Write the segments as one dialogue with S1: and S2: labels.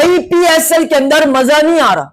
S1: भाई पीएसएल के अंदर मजा नहीं आ रहा,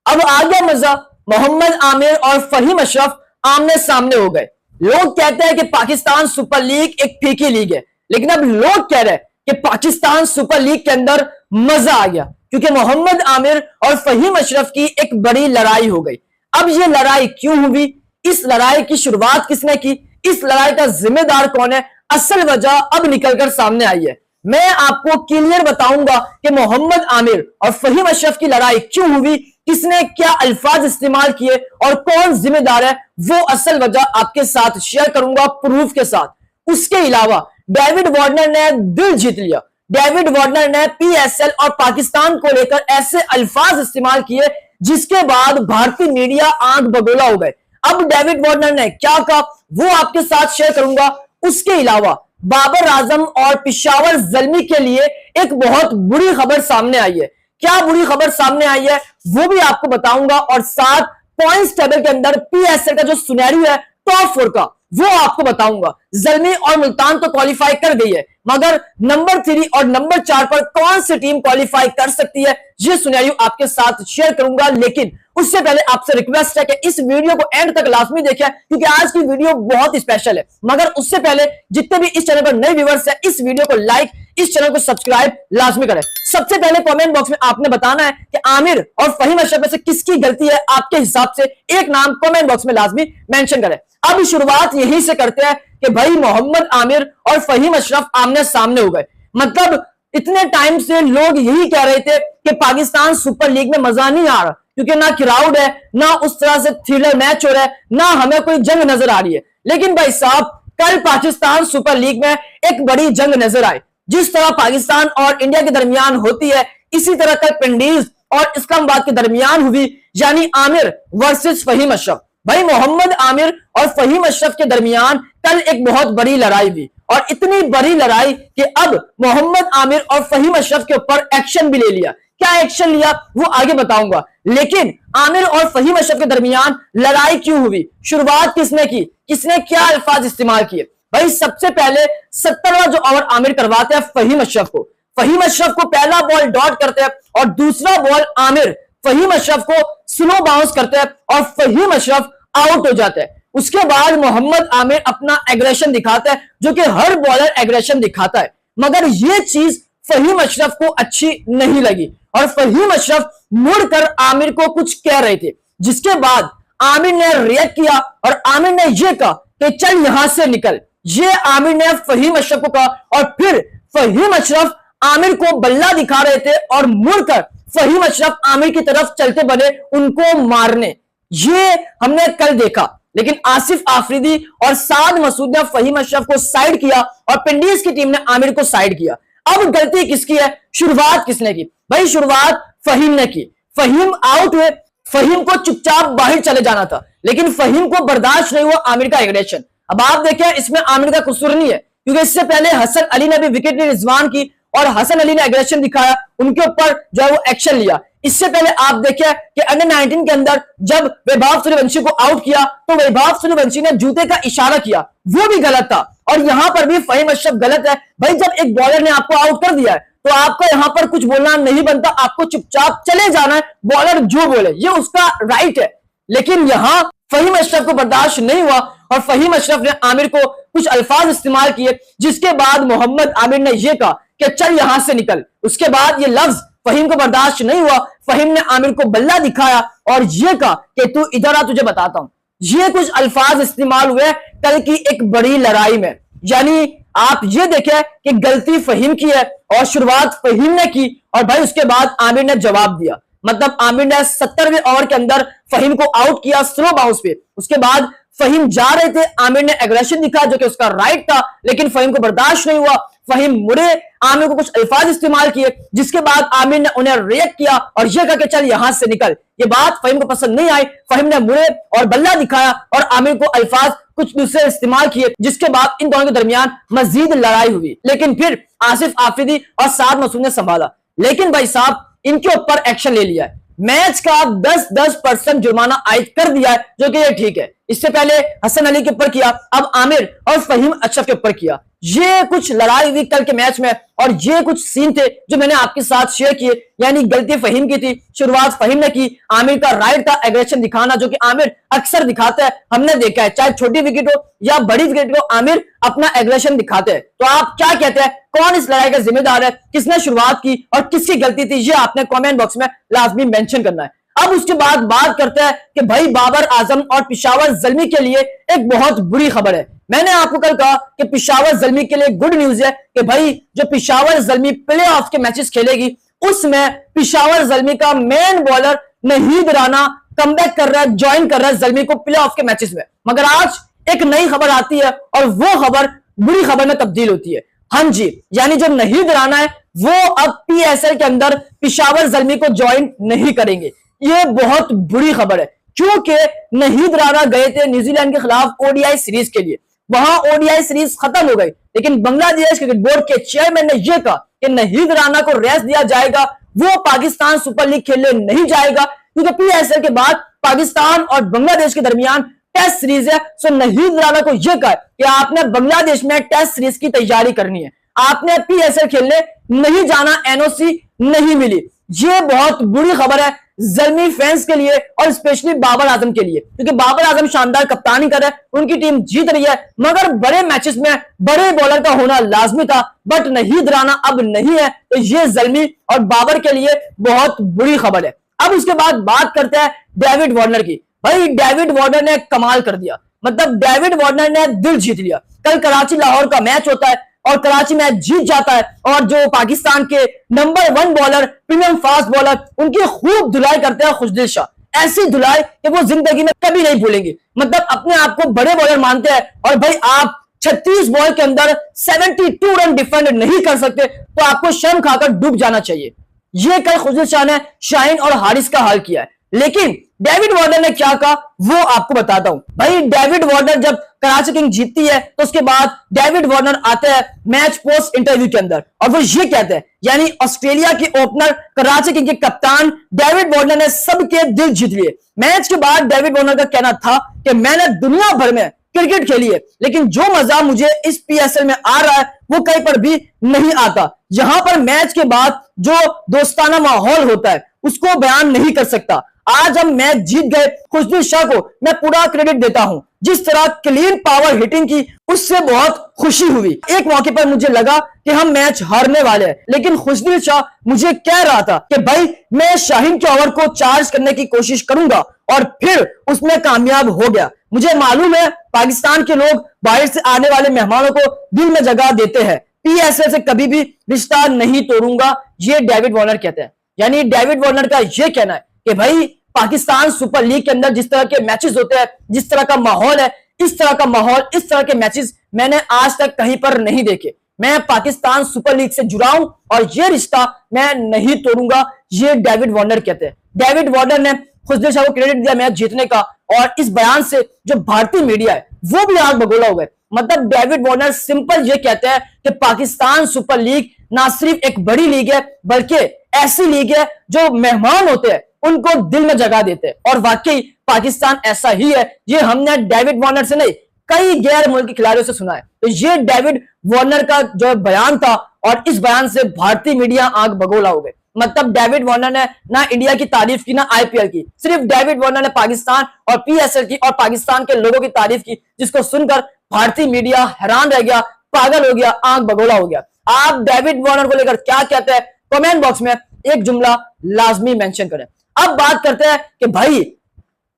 S1: अब आ गया मजा। मोहम्मद आमिर और फहीम अशरफ आमने सामने हो गए। लोग कहते हैं कि पाकिस्तान सुपर लीग एक फीकी लीग है, लेकिन अब लोग कह रहे हैं कि पाकिस्तान सुपर लीग के अंदर मजा आ गया, क्योंकि मोहम्मद आमिर और फहीम अशरफ की एक बड़ी लड़ाई हो गई। अब ये लड़ाई क्यों हुई, इस लड़ाई की शुरुआत किसने की, इस लड़ाई का जिम्मेदार कौन है, असल वजह अब निकलकर सामने आई है। मैं आपको क्लियर बताऊंगा कि मोहम्मद आमिर और फहीम अशरफ की लड़ाई क्यों हुई, किसने क्या अल्फाज इस्तेमाल किए और कौन जिम्मेदार है, वो असल वजह आपके साथ शेयर करूंगा प्रूफ के साथ। उसके अलावा डेविड वार्नर ने दिल जीत लिया। डेविड वार्नर ने पीएसएल और पाकिस्तान को लेकर ऐसे अल्फाज इस्तेमाल किए जिसके बाद भारतीय मीडिया आंख बगोला हो गए। अब डेविड वार्नर ने क्या कहा वो आपके साथ शेयर करूंगा। उसके अलावा बाबर आजम और पेशावर ज़ल्मी के लिए एक बहुत बुरी खबर सामने आई है। क्या बुरी खबर सामने आई है वो भी आपको बताऊंगा, और साथ पॉइंट्स टेबल के अंदर पीएसएल का जो सिनेरियो है टॉप 4 का वो आपको बताऊंगा। ज़ल्मी और मुल्तान तो क्वालिफाई कर गई है, मगर नंबर 3 और नंबर 4 पर कौन सी टीम क्वालिफाई कर सकती है ये सिनेरियो आपके साथ शेयर करूंगा। लेकिन उससे पहले आपसे रिक्वेस्ट है कि इस वीडियो को एंड तक लाजमी देखें, क्योंकि आज की वीडियो बहुत स्पेशल है। मगर उससे पहले जितने भी इस चैनल पर नए व्यूअर्स हैं, इस वीडियो को लाइक, इस चैनल को सब्सक्राइब लाजमी करें। सबसे पहले कमेंट बॉक्स में आपने बताना है कि आमिर और फहीम अशरफ में से किसकी गलती है आपके हिसाब से, एक नाम कमेंट बॉक्स में लाजमी मेंशन करें। अब शुरुआत यहीं से करते हैं कि भाई मोहम्मद आमिर और फहीम अशरफ आमने सामने हो गए। मतलब इतने टाइम से लोग यही कह रहे थे कि पाकिस्तान सुपर लीग में मजा नहीं आ रहा, क्योंकि ना क्राउड है, ना उस तरह से थ्रिलर मैच हो रहा है, ना हमें कोई जंग नजर आ रही है। लेकिन भाई साहब कल पाकिस्तान सुपर लीग में एक बड़ी जंग नजर आई। जिस तरह पाकिस्तान और इंडिया के दरमियान होती है, इसी तरह कल पिंडीज और इस्लामाबाद के दरमियान हुई, यानी आमिर वर्सेस फहीम अशरफ। भाई मोहम्मद आमिर और फहीम अशरफ के दरमियान कल एक बहुत बड़ी लड़ाई हुई, और इतनी बड़ी लड़ाई कि अब मोहम्मद आमिर और फहीम अशरफ के ऊपर एक्शन भी ले लिया। क्या एक्शन लिया वो आगे बताऊंगा, लेकिन आमिर और फहीम अशरफ के दरमियान लड़ाई क्यों हुई, शुरुआत किसने की, किसने क्या अल्फाज इस्तेमाल किए। भाई सबसे पहले 70वां जो ओवर आमिर करवाते हैं फहीम अशरफ को। फहीम अशरफ को पहला बॉल डॉट करते हैं और दूसरा बॉल आमिर फहीम अशरफ को स्लो बाउंस करते हैं और फहीम अशरफ आउट हो जाते हैं। उसके बाद मोहम्मद आमिर अपना एग्रेशन दिखाता है, जो कि हर बॉलर एग्रेशन दिखाता है, मगर यह चीज फहीम अशरफ को अच्छी नहीं लगी और फहीम अशरफ मुड़कर आमिर को कुछ कह रहे थे, जिसके बाद आमिर ने रिएक्ट किया और आमिर ने यह कहा कि चल यहां से निकल। ये आमिर ने फहीम अशरफ को कहा और फिर फहीम अशरफ आमिर को बल्ला दिखा रहे थे और मुड़कर फहीम अशरफ आमिर की तरफ चलते बने उनको मारने। ये हमने कल देखा, लेकिन आसिफ आफरीदी और साद मसूद ने फहीम अशरफ को साइड किया और पिंडीज की टीम ने आमिर को साइड किया। अब गलती किसकी है, शुरुआत किसने की? भाई शुरुआत फहीम ने की। फहीम आउट हुए, फहीम को चुपचाप बाहर चले जाना था, लेकिन फहीम को बर्दाश्त नहीं हुआ आमिर का एग्रेशन। अब आप देखें इसमें आमिर का कसूर नहीं है, क्योंकि इससे पहले हसन अली ने भी विकेट ली रिजवान की और हसन अली ने एग्रेशन दिखाया, उनके ऊपर जो है वो एक्शन लिया। इससे पहले आप देखें कि अंडर 19 के अंदर जब वैभव सूर्यवंशी को आउट किया तो वैभव सूर्यवंशी ने जूते का इशारा किया, वो भी गलत था। और यहां पर भी फहीम अशरफ गलत है। भाई जब एक बॉलर ने आपको आउट कर दिया है तो आपका यहां पर कुछ बोलना नहीं बनता, आपको चुपचाप चले जाना है, बॉलर जो बोले ये उसका राइट है। लेकिन यहां फहीम अशरफ को बर्दाश्त नहीं हुआ और फहीम अशरफ ने आमिर को कुछ अल्फाज इस्तेमाल किए, जिसके बाद मोहम्मद आमिर ने यह कहा कि चल यहां से निकल। उसके बाद ये लफ्ज फहीम को बर्दाश्त नहीं हुआ, फहीम ने आमिर को बल्ला दिखाया और यह कहा कि तू इधर आ, तुझे बताता हूं। ये कुछ अल्फाज इस्तेमाल हुए कल की एक बड़ी लड़ाई में। यानी आप ये देखें कि गलती फहीम की है और शुरुआत फहीम ने की, और भाई उसके बाद आमिर ने जवाब दिया। मतलब आमिर ने 70वें ओवर के अंदर फहीम को आउट किया स्लो बाउंस पे। उसके बाद फहीम जा रहे थे, आमिर ने एग्रेशन दिखा जो कि उसका राइट था, लेकिन फहीम को बर्दाश्त नहीं हुआ। फहीम मुड़े, आमिर को कुछ अल्फाज इस्तेमाल किए, जिसके बाद आमिर ने उन्हें रिएक्ट किया और यह कहा कि चल यहां से निकल। ये बात फहीम को पसंद नहीं आई, फहीम ने मुड़े और बल्ला दिखाया और आमिर को अल्फाज कुछ दूसरे इस्तेमाल किए, जिसके बाद इन दोनों के दरमियान मजीद लड़ाई हुई। लेकिन फिर आसिफ आफरीदी और साद मसूद ने संभाला, लेकिन भाई साहब इनके ऊपर एक्शन ले लिया है। मैच का 10-10% जुर्माना आयद कर दिया है, जो कि ये ठीक है। इससे पहले हसन अली के ऊपर किया, अब आमिर और फहीम अशरफ के ऊपर किया। ये कुछ लड़ाई हुई कल के मैच में और ये कुछ सीन थे जो मैंने आपके साथ शेयर किए। यानी गलती फहीम की थी, शुरुआत फहीम ने की, आमिर का राइट था एग्रेशन दिखाना, जो कि आमिर अक्सर दिखाता है, हमने देखा है, चाहे छोटी विकेट हो या बड़ी विकेट हो, आमिर अपना एग्रेशन दिखाते हैं। तो आप क्या कहते हैं, कौन इस लड़ाई का जिम्मेदार है, किसने शुरुआत की और किसकी गलती थी, ये आपने कमेंट बॉक्स में लाजमी मेंशन करना है। अब उसके बाद बात करते हैं कि भाई बाबर आजम और पेशावर ज़ल्मी के लिए एक बहुत बुरी खबर है। मैंने आपको कल कहा कि पेशावर ज़ल्मी के लिए गुड न्यूज है कि भाई जो पेशावर ज़ल्मी प्ले ऑफ के मैचेस खेलेगी उसमें पेशावर ज़ल्मी का मेन बॉलर नहीद राना कमबैक कर रहा है, ज्वाइन कर रहा है ज़ल्मी को प्ले ऑफ के मैचेस में। मगर आज एक नई खबर आती है और वो खबर बुरी खबर में तब्दील होती है। हाँ जी, यानी जो नहीद राना है वो अब PSL के अंदर पेशावर ज़ल्मी को ज्वाइन नहीं करेंगे। ये बहुत बुरी खबर है क्योंकि नहीद राना गए थे न्यूजीलैंड के खिलाफ ODI सीरीज के लिए, वहां ODI सीरीज खत्म हो गई, लेकिन बांग्लादेश क्रिकेट बोर्ड के चेयरमैन ने यह कहा कि नहीद राना को रेस्ट दिया जाएगा, वो पाकिस्तान सुपर लीग खेलने नहीं जाएगा क्योंकि PSL के बाद पाकिस्तान और बांग्लादेश के दरमियान टेस्ट सीरीज है। सो नहीद राना को यह कहा कि आपने बांग्लादेश में टेस्ट सीरीज की तैयारी करनी है, आपने PSL खेलने नहीं जाना, NOC नहीं मिली। ये बहुत बुरी खबर है ज़ल्मी फैंस के लिए और स्पेशली बाबर आजम के लिए, क्योंकि बाबर आजम शानदार कप्तानी कर रहे हैं, उनकी टीम जीत रही है, मगर बड़े मैचेस में बड़े बॉलर का होना लाजमी था, बट नहीद राना अब नहीं है। तो ये ज़ल्मी और बाबर के लिए बहुत बुरी खबर है। अब उसके बाद बात करते हैं डेविड वार्नर की। भाई डेविड वार्नर ने कमाल कर दिया, मतलब डेविड वार्नर ने दिल जीत लिया। कल कराची लाहौर का मैच होता है और कराची मैच जीत जाता है और जो पाकिस्तान के number 1 bowler, premium fast bowler, उनकी खूब धुलाई करते हैं खुशदिल शाह। ऐसी धुलाई कि वो जिंदगी में कभी नहीं भूलेंगे। मतलब अपने आप को बड़े बॉलर मानते हैं और भाई आप 36 बॉल के अंदर 72 रन डिफेंड नहीं कर सकते तो आपको शर्म खाकर डूब जाना चाहिए। ये कल खुशदिल शाह ने शाहीन और हारिस का हाल किया है। लेकिन डेविड वार्नर ने क्या कहा वो आपको बताता हूं। भाई डेविड वार्नर जब कराची किंग जीतती है तो उसके बाद डेविड वार्नर आते हैं मैच पोस्ट इंटरव्यू के अंदर और वो ये कहते हैं, यानी ऑस्ट्रेलिया के ओपनर कराची किंग के कप्तान डेविड वार्नर ने सबके दिल जीत लिए। मैच के बाद डेविड वार्नर का कहना था कि मैंने दुनिया भर में क्रिकेट खेली है, लेकिन जो मजा मुझे इस PSL में आ रहा है वो कहीं पर भी नहीं आता। यहां पर मैच के बाद जो दोस्ताना माहौल होता है उसको बयान नहीं कर सकता। आज हम मैच जीत गए, खुशदिल शाह को मैं पूरा क्रेडिट देता हूं। जिस तरह क्लीन पावर हिटिंग की उससे बहुत खुशी हुई। एक मौके पर मुझे लगा कि हम मैच हारने वाले हैं, लेकिन खुशदिल शाह मुझे कह रहा था कि भाई मैं शाहीन के ओवर को चार्ज करने की कोशिश करूंगा और फिर उसमें कामयाब हो गया। मुझे मालूम है पाकिस्तान के लोग बाहर से आने वाले मेहमानों को दिल में जगह देते हैं, PSL से कभी भी रिश्ता नहीं तोड़ूंगा, ये डेविड वार्नर कहते हैं। यानी डेविड वार्नर का यह कहना है कि भाई पाकिस्तान सुपर लीग के अंदर जिस तरह के मैचेस होते हैं, जिस तरह का माहौल है, इस तरह का माहौल, इस तरह के मैचेस मैंने आज तक कहीं पर नहीं देखे। मैं पाकिस्तान सुपर लीग से जुड़ा हूं और यह रिश्ता मैं नहीं तोड़ूंगा, ये डेविड वार्नर कहते हैं। डेविड वार्नर ने खुशदिल शाह को क्रेडिट दिया मैच जीतने का और इस बयान से जो भारतीय मीडिया है वो भी आग बगोला हो गए। मतलब डेविड वार्नर सिंपल ये कहते हैं कि पाकिस्तान सुपर लीग ना सिर्फ एक बड़ी लीग है बल्कि ऐसी लीग है जो मेहमान होते हैं उनको दिल में जगह देते हैं, और वाकई पाकिस्तान ऐसा ही है। ये हमने डेविड वार्नर से नहीं कई गैर मुल्की खिलाड़ियों से सुना है। तो ये डेविड वार्नर का जो बयान था और इस बयान से भारतीय मीडिया आग बगोला हो गए। मतलब डेविड वार्नर ने ना इंडिया की तारीफ की ना IPL की, सिर्फ डेविड वार्नर ने पाकिस्तान और PSL की और पाकिस्तान के लोगों की तारीफ की, जिसको सुनकर भारतीय मीडिया हैरान रह गया, पागल हो गया, आंख बगोला हो गया। आप डेविड वार्नर को लेकर क्या कहते हैं कमेंट बॉक्स में एक जुमला लाजमी मेंशन करें। अब बात करते हैं कि भाई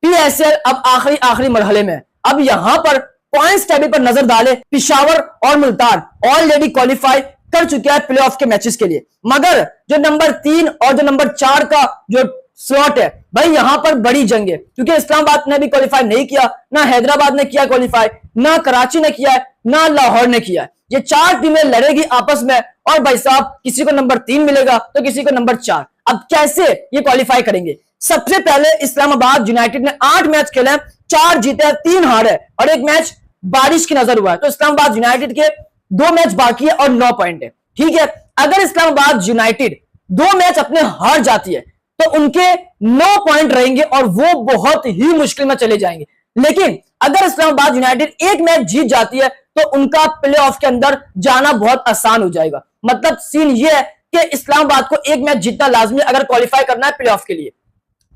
S1: PSL अब आखिरी मरहले में, अब यहां पर पॉइंट्स टेबल पर नजर डाले, पेशावर और मुल्तान ऑलरेडी क्वालिफाई कर चुके हैं प्लेऑफ के मैचेस के लिए, मगर जो नंबर 3 और जो नंबर 4 का जो स्लॉट है भाई यहां पर बड़ी जंग है, क्योंकि इस्लामाबाद ने भी क्वालिफाई नहीं किया, ना हैदराबाद ने किया क्वालिफाई, ना कराची ने किया है, ना लाहौर ने किया है। ये 4 टीमें लड़ेगी आपस में और भाई साहब किसी को नंबर 3 मिलेगा तो किसी को नंबर 4। अब कैसे ये क्वालिफाई करेंगे? सबसे पहले इस्लामाबाद यूनाइटेड ने 8 मैच खेले, 4 जीते, 3 हारे और 1 मैच बारिश की नजर हुआ है। तो इस्लामाबाद यूनाइटेड के 2 मैच बाकी है और 9 पॉइंट है। ठीक है, अगर इस्लामाबाद यूनाइटेड 2 मैच अपने हार जाती है तो उनके 9 पॉइंट रहेंगे और वो बहुत ही मुश्किल में चले जाएंगे। लेकिन अगर इस्लामाबाद यूनाइटेड एक मैच जीत जाती है तो उनका प्लेऑफ के अंदर जाना बहुत आसान हो जाएगा। मतलब सीन ये है कि इस्लामाबाद को एक मैच जीतना लाजमी है अगर क्वालिफाई करना है प्लेऑफ के लिए।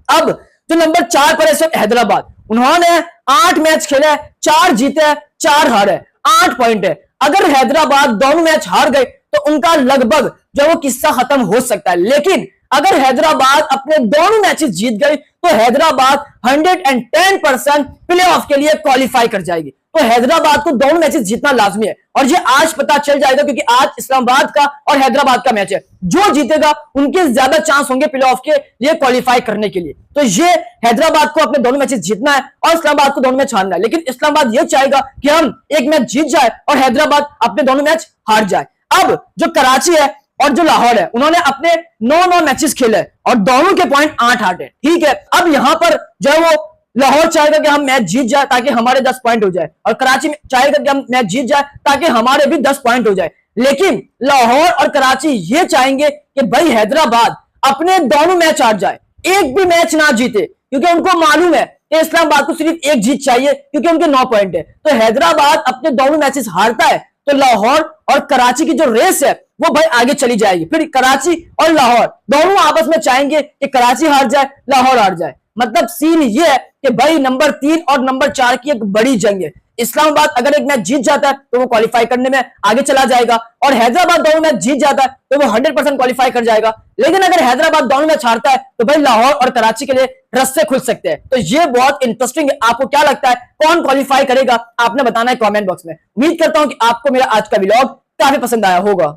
S1: अब जो नंबर 4 पर है हैदराबाद, उन्होंने 8 मैच खेले, 4 जीते, 4 हारे, 8 पॉइंट है। अगर हैदराबाद दोनों मैच हार गए तो उनका लगभग जो वो किस्सा खत्म हो सकता है। लेकिन अगर हैदराबाद अपने दोनों मैचेस जीत गई तो हैदराबाद 110% प्लेऑफ के लिए क्वालिफाई कर जाएगी। तो हैदराबाद को दोनों मैचेस जीतना लाजमी है और ये आज पता चल जाएगा क्योंकि आज इस्लामाबाद का और हैदराबाद का मैच है। जो जीतेगा उनके ज्यादा चांस होंगे प्लेऑफ के लिए क्वालिफाई करने के लिए। तो ये हैदराबाद को अपने दोनों मैचेस जीतना है और इस्लामाबाद को दोनों मैच हारना है। लेकिन इस्लामाबाद ये चाहेगा कि हम एक मैच जीत जाए और हैदराबाद अपने दोनों मैच हार जाए। अब जो कराची है और जो लाहौर है, उन्होंने अपने 9 मैचेस खेले और दोनों के पॉइंट 8 है। ठीक है, अब यहां पर जो है वो लाहौर चाहेगा कि हम मैच जीत जाए ताकि हमारे 10 पॉइंट हो जाए और कराची चाहेगा कि हम मैच जीत जाए ताकि हमारे भी 10 पॉइंट हो जाए। लेकिन लाहौर और कराची ये चाहेंगे कि भाई हैदराबाद अपने दोनों मैच हार जाए, एक भी मैच ना जीते, क्योंकि उनको मालूम है कि इस्लामाबाद को सिर्फ एक जीत चाहिए क्योंकि उनके 9 पॉइंट है। तो हैदराबाद अपने दोनों मैचेस हारता है तो लाहौर और कराची की जो रेस है वो भाई आगे चली जाएगी। फिर कराची और लाहौर दोनों आपस में चाहेंगे कि कराची हार जाए, लाहौर हार जाए। मतलब सीन ये है कि भाई नंबर 3 और नंबर 4 की एक बड़ी जंग है। इस्लामाबाद अगर एक मैच जीत जाता है तो वो क्वालिफाई करने में आगे चला जाएगा और हैदराबाद दोनों मैच जीत जाता है तो वो 100% क्वालिफाई कर जाएगा। लेकिन अगर हैदराबाद दोनों मैच हारता है तो भाई लाहौर और कराची के लिए रास्ते खुल सकते हैं। तो ये बहुत इंटरेस्टिंग है। आपको क्या लगता है कौन क्वालिफाई करेगा? आपने बताना है कमेंट बॉक्स में। उम्मीद करता हूं कि आपको मेरा आज का व्लॉग काफी पसंद आया होगा।